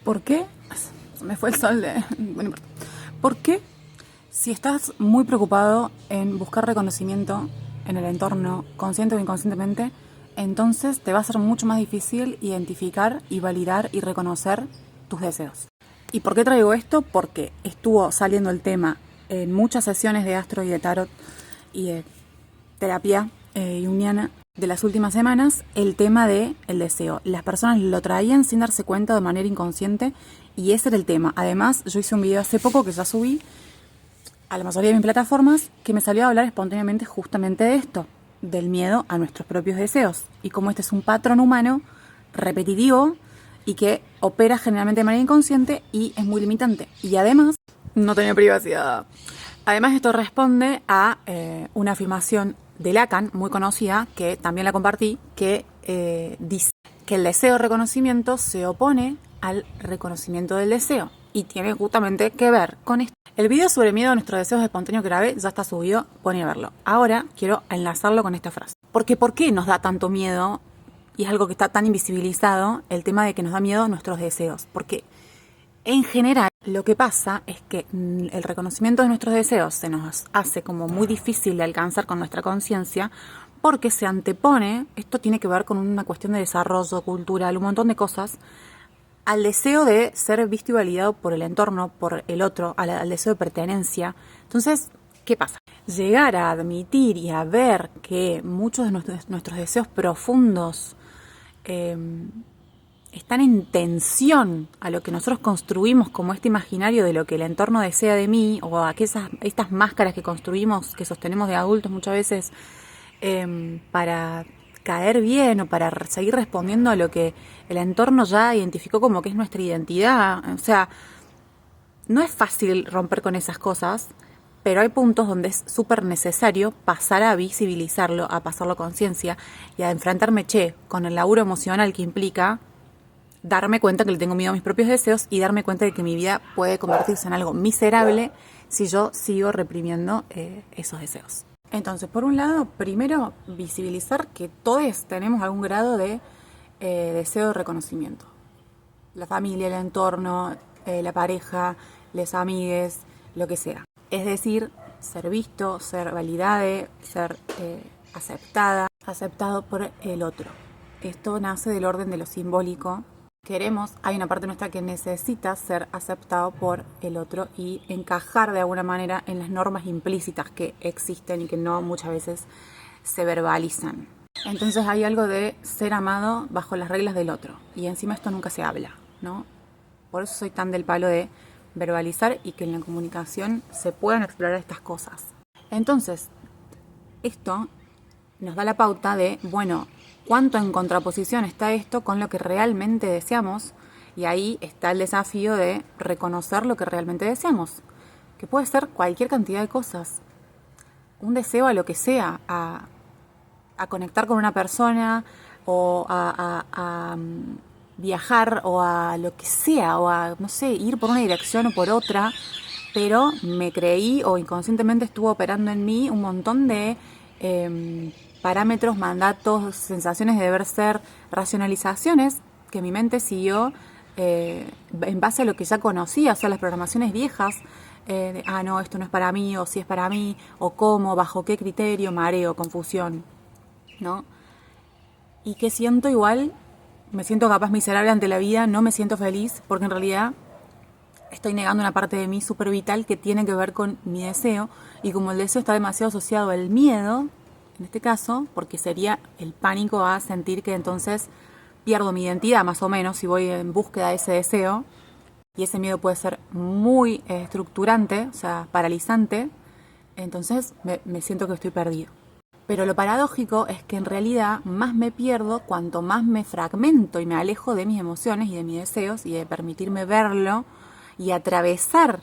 ¿Por qué? Se me fue el sol de... Bueno, no importa. ¿Por qué? Si estás muy preocupado en buscar reconocimiento en el entorno, consciente o inconscientemente, entonces te va a ser mucho más difícil identificar y validar y reconocer tus deseos. ¿Y por qué traigo esto? Porque estuvo saliendo el tema en muchas sesiones de astro y de tarot y de terapia junguiana de las últimas semanas, el tema del deseo. Las personas lo traían sin darse cuenta de manera inconsciente y ese era el tema. Además, yo hice un video hace poco que ya subí a la mayoría de mis plataformas que me salió a hablar espontáneamente justamente de esto, del miedo a nuestros propios deseos y cómo este es un patrón humano repetitivo y que opera generalmente de manera inconsciente y es muy limitante. Y además, no tiene privacidad. Además, esto responde a una afirmación de Lacan, muy conocida, que también la compartí, que dice que el deseo de reconocimiento se opone al reconocimiento del deseo y tiene justamente que ver con esto. El video sobre miedo a nuestros deseos espontáneos que grabé ya está subido, pueden verlo. Ahora quiero enlazarlo con esta frase. Porque ¿por qué nos da tanto miedo? Y es algo que está tan invisibilizado, el tema de que nos da miedo nuestros deseos. Porque en general lo que pasa es que el reconocimiento de nuestros deseos se nos hace como muy difícil de alcanzar con nuestra conciencia porque se antepone, esto tiene que ver con una cuestión de desarrollo cultural, un montón de cosas, al deseo de ser visto y validado por el entorno, por el otro, al deseo de pertenencia. Entonces, ¿qué pasa? Llegar a admitir y a ver que muchos de nuestros deseos profundos están en tensión a lo que nosotros construimos como este imaginario de lo que el entorno desea de mí, o a que estas máscaras que construimos, que sostenemos de adultos muchas veces para caer bien o para seguir respondiendo a lo que el entorno ya identificó como que es nuestra identidad. O sea, no es fácil romper con esas cosas, pero hay puntos donde es súper necesario pasar a visibilizarlo, a pasarlo a conciencia y a enfrentarme, con el laburo emocional que implica darme cuenta que le tengo miedo a mis propios deseos y darme cuenta de que mi vida puede convertirse en algo miserable si yo sigo reprimiendo esos deseos. Entonces, por un lado, primero visibilizar que todos tenemos algún grado de deseo de reconocimiento. La familia, el entorno, la pareja, les amigues, lo que sea. Es decir, ser visto, ser validado, ser aceptado por el otro. Esto nace del orden de lo simbólico. Hay una parte nuestra que necesita ser aceptado por el otro y encajar de alguna manera en las normas implícitas que existen y que no muchas veces se verbalizan. Entonces hay algo de ser amado bajo las reglas del otro y encima esto nunca se habla, ¿no? Por eso soy tan del palo de verbalizar y que en la comunicación se puedan explorar estas cosas. Entonces, esto nos da la pauta de, bueno, cuánto en contraposición está esto con lo que realmente deseamos, y ahí está el desafío de reconocer lo que realmente deseamos, que puede ser cualquier cantidad de cosas. Un deseo a lo que sea, a conectar con una persona, o a viajar, o a lo que sea, o a, no sé, ir por una dirección o por otra, pero me creí o inconscientemente estuvo operando en mí un montón de parámetros, mandatos, sensaciones de deber ser, racionalizaciones que mi mente siguió en base a lo que ya conocía, o sea, las programaciones viejas, no, esto no es para mí, o sí es para mí, o cómo, bajo qué criterio, mareo, confusión, ¿no? Y que siento igual, me siento capaz miserable ante la vida, no me siento feliz, porque en realidad estoy negando una parte de mí súper vital que tiene que ver con mi deseo, y como el deseo está demasiado asociado al miedo, en este caso, porque sería el pánico a sentir que entonces pierdo mi identidad, más o menos, si voy en búsqueda de ese deseo, y ese miedo puede ser muy estructurante, o sea, paralizante, entonces me siento que estoy perdido. Pero lo paradójico es que en realidad más me pierdo cuanto más me fragmento y me alejo de mis emociones y de mis deseos y de permitirme verlo y atravesar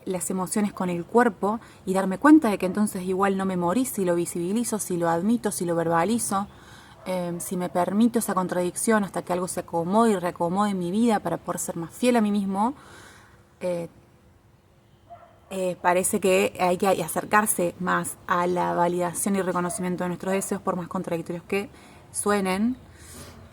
las emociones con el cuerpo y darme cuenta de que entonces igual no me morí si lo visibilizo, si lo admito, si lo verbalizo, si me permito esa contradicción hasta que algo se acomode y reacomode en mi vida para poder ser más fiel a mí mismo. Parece que hay que acercarse más a la validación y reconocimiento de nuestros deseos, por más contradictorios que suenen,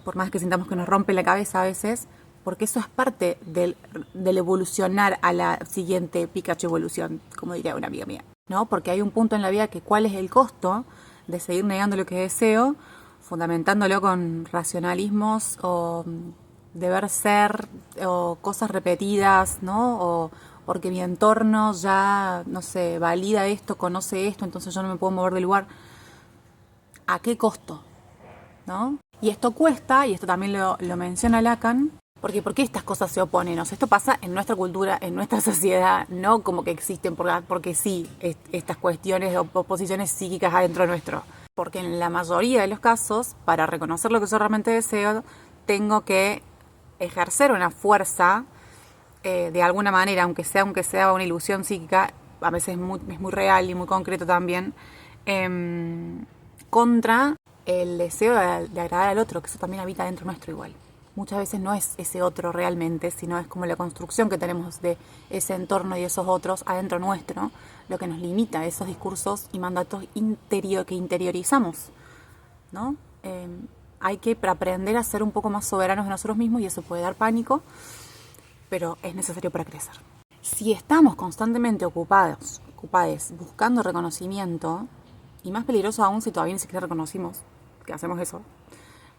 por más que sintamos que nos rompe la cabeza a veces, porque eso es parte del evolucionar a la siguiente Pikachu evolución, como diría una amiga mía, ¿no? Porque hay un punto en la vida que cuál es el costo de seguir negando lo que deseo, fundamentándolo con racionalismos o deber ser o cosas repetidas, ¿no? O porque mi entorno ya, no sé, valida esto, conoce esto, entonces yo no me puedo mover del lugar. ¿A qué costo? ¿No? Y esto cuesta, y esto también lo menciona Lacan, porque ¿por qué estas cosas se oponen? O sea, esto pasa en nuestra cultura, en nuestra sociedad, no como que existen porque sí, estas cuestiones o posiciones psíquicas adentro nuestro. Porque en la mayoría de los casos, para reconocer lo que yo realmente deseo, tengo que ejercer una fuerza de alguna manera, aunque sea una ilusión psíquica, a veces es muy real y muy concreto también, contra el deseo de agradar al otro, que eso también habita dentro nuestro igual. Muchas veces no es ese otro realmente, sino es como la construcción que tenemos de ese entorno y esos otros adentro nuestro, lo que nos limita, esos discursos y mandatos que interiorizamos, ¿no? Hay que aprender a ser un poco más soberanos de nosotros mismos y eso puede dar pánico, pero es necesario para crecer. Si estamos constantemente ocupados buscando reconocimiento, y más peligroso aún si todavía ni siquiera reconocimos que hacemos eso,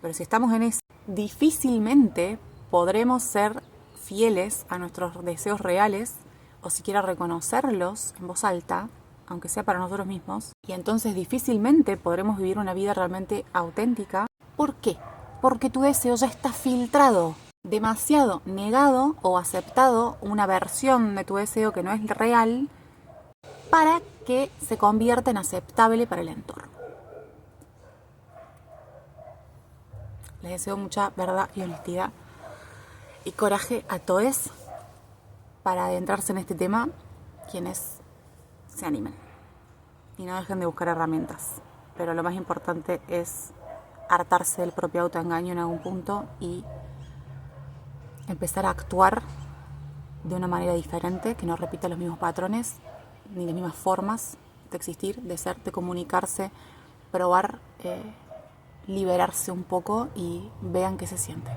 pero si estamos en eso, difícilmente podremos ser fieles a nuestros deseos reales o siquiera reconocerlos en voz alta, aunque sea para nosotros mismos, y entonces difícilmente podremos vivir una vida realmente auténtica. ¿Por qué? Porque tu deseo ya está filtrado, demasiado negado o aceptado una versión de tu deseo que no es real para que se convierta en aceptable para el entorno. Les deseo mucha verdad y honestidad y coraje a todos para adentrarse en este tema, quienes se animen y no dejen de buscar herramientas. Pero lo más importante es hartarse del propio autoengaño en algún punto y empezar a actuar de una manera diferente, que no repita los mismos patrones ni las mismas formas de existir, de ser, de comunicarse, probar, liberarse un poco y vean qué se siente.